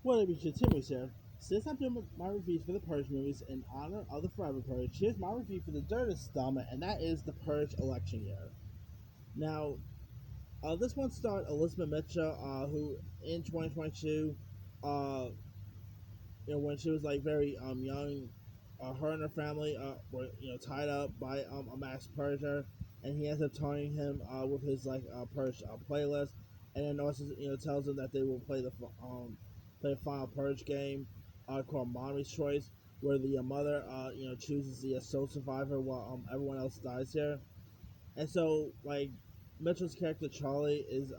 Well, we continue here. Since I'm doing my reviews for the Purge movies in honor of the Forever Purge, here's my review for the third installment, and that is the Purge election year. Now, this one starred Elizabeth Mitchell, who in 2022, uh, when she was like very young, her and her family were tied up by a mass purger, and he ends up targeting him with his purge playlist, and then also tells them that they will play a final purge game called Mommy's Choice, where the mother chooses the sole survivor while everyone else dies here, and so Mitchell's character Charlie is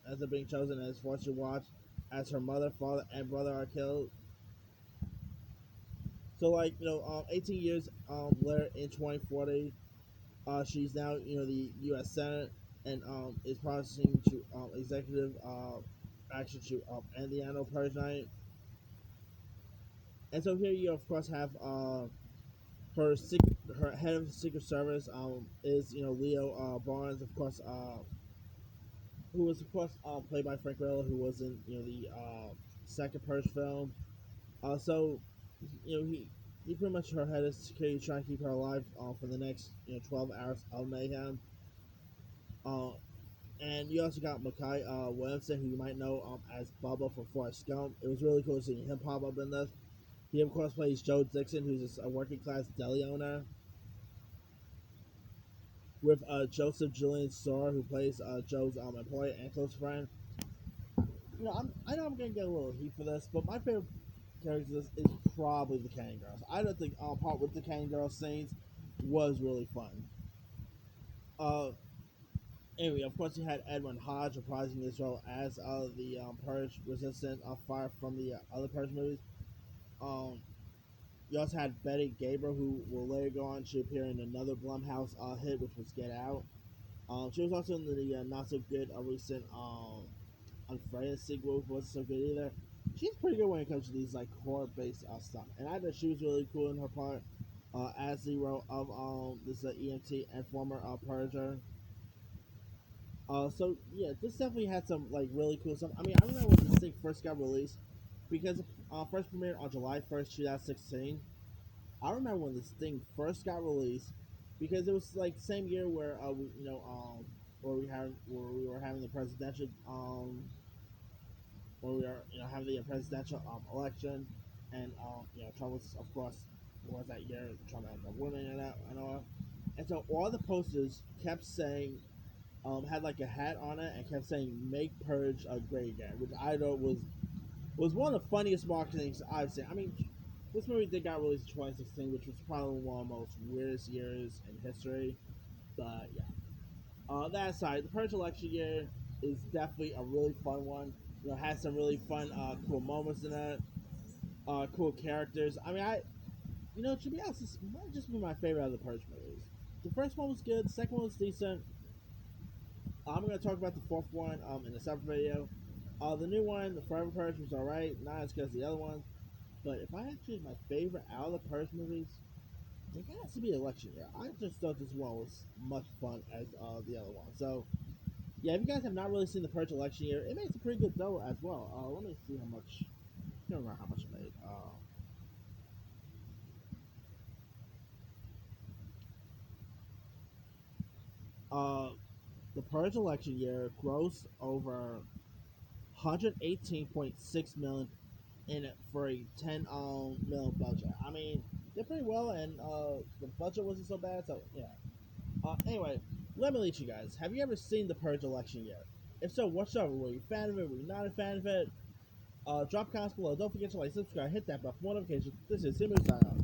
ends up being chosen and is forced to watch as her mother, father, and brother are killed. So 18 years later in 2040, she's now the U.S. Senate and is processing to executive action to end the annual purge night. And so here you of course have her her head of the Secret Service is Leo Barnes, of course, who was of course played by Frank Grillo, who was in the second Purge film. So he pretty much her head is security trying to keep her alive for the next 12 hours of mayhem. Uh, and you also got Mackay Williamson, who you might know as Bubba from Forrest Gump. It was really cool seeing him pop up in this. He of course plays Joe Dixon, who's a working class deli owner, with Joseph Julian Starr, who plays Joe's employee and close friend. I know I'm gonna get a little heat for this, but my favorite characters is probably the Kane Girls. I don't think part with the Kane Girls scenes was really fun. Uh, anyway, of course, you had Edwin Hodge reprising his role as the Purge resistant fire from the other Purge movies. Um, you also had Betty Gabriel, who will later go on to appear in another Blumhouse hit, which was Get Out. She was also in the not so good recent Unfriended sequel, which wasn't so good either. She's pretty good when it comes to these horror based stuff, and I thought she was really cool in her part as the role of this EMT and former Purger. So yeah, this definitely had some really cool stuff. I mean, I remember when this thing first got released because first premiered on July 1st, 2016. I remember when this thing first got released because it was like the same year where where we were having the presidential where we are having the presidential election, and Trump was of course was that year Trump ended up winning and all, and so all the posters kept saying had like a hat on it and kept saying "Make Purge great again," which I thought was one of the funniest marketing I've seen. I mean, this movie did got released in 2016, which was probably one of the most weirdest years in history. But yeah, that aside, the Purge election year is definitely a really fun one. Has some really fun, cool moments in it. Cool characters. I mean, to be honest, this might just be my favorite of the Purge movies. The first one was good. The second one was decent. I'm gonna talk about the fourth one in a separate video. The new one, the Forever Purge, was alright, not as good as the other ones. But if I had to choose my favorite out of the Purge movies, it has to be Election Year. I just thought this one was much fun as the other one. So yeah, if you guys have not really seen the Purge Election Year, it makes a pretty good dough as well. Let me see how much. I don't remember how much it made. The Purge Election Year grossed over 118.6 million in it for a 10 million budget. I mean, did pretty well, and the budget wasn't so bad. So yeah. Anyway, let me lead you guys. Have you ever seen the Purge election yet? If so, what's up? Were you a fan of it? Were you not a fan of it? Drop comments below. Don't forget to like, subscribe, hit that bell for notifications. This is Simu signing off.